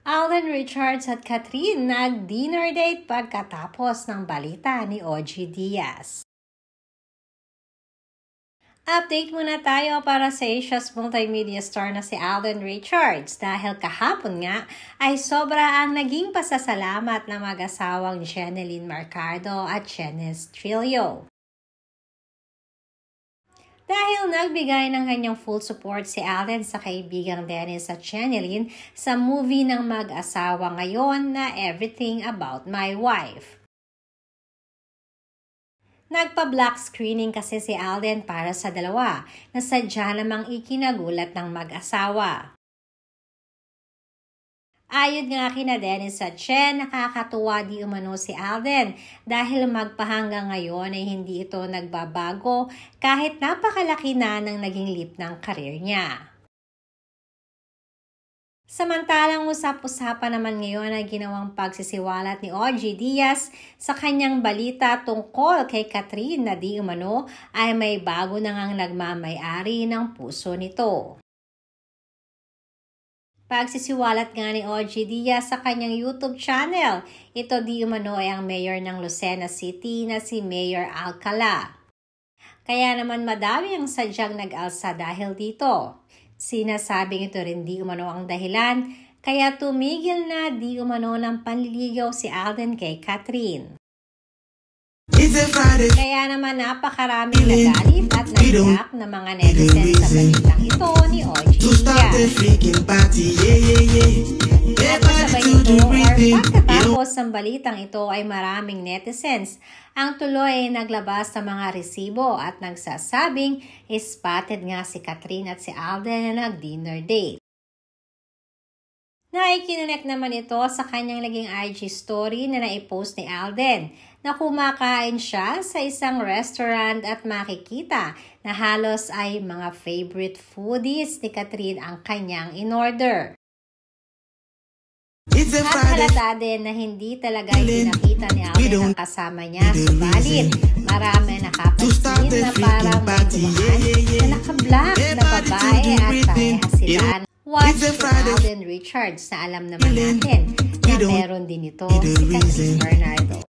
Alden Richards at Catherine nag-dinner date pagkatapos ng balita ni OG Diaz. Update muna tayo para sa Asia's multimedia star na si Alden Richards dahil kahapon nga ay sobra ang naging pasasalamat ng mag-asawang Jeneline Mercado at Jenice Trillo. Dahil nagbigay ng kanyang full support si Alden sa kaibigang Dennis at Jeneline sa movie ng mag-asawa ngayon na Everything About My Wife. Nagpa-black screening kasi si Alden para sa dalawa na sadya namang ikinagulat ng mag-asawa. Ayon nga kina Dennis at Jen, nakakatuwa di umano si Alden dahil magpahanggang ngayon ay hindi ito nagbabago kahit napakalaki na ng naging leap ng karir niya. Samantalang usap-usapan naman ngayon ay ginawang pagsisiwalat ni OG Diaz sa kanyang balita tungkol kay Catherine na di umano ay may bago na ngang nagmamay-ari ng puso nito. Pagsisiwalat nga ni OG Diaz sa kanyang YouTube channel, ito di umano ay ang mayor ng Lucena City na si Mayor Alcala. Kaya naman madami ang sadyang nag-alsa dahil dito. Sinasabing ito rin di umano ang dahilan, kaya tumigil na di umano ng panliligaw si Alden kay Catherine. Kaya naman napakaraming nagalit at nag-react ng mga netizens sa balitang ito ni OG Diaz. Pagkasabay ito or pagkatapos ng balitang ito ay maraming netizens ang tuloy ay naglabas ng mga resibo at nagsasabing spotted nga si Catherine at si Alden na nag-dinner date. Naikinunek naman ito sa kanyang naging IG story na naipost ni Alden na kumakain siya sa isang restaurant at makikita na halos ay mga favorite foodies ni Catherine ang kanyang in-order. At halata din na hindi talaga pinakita ni Alden ang kasama niya, subalit marami nakapansin na parang may dumaan na naka-black na babae at parehas sila. Watch for Alden Richards na alam naman natin na meron din ito si Catherine Bernardo.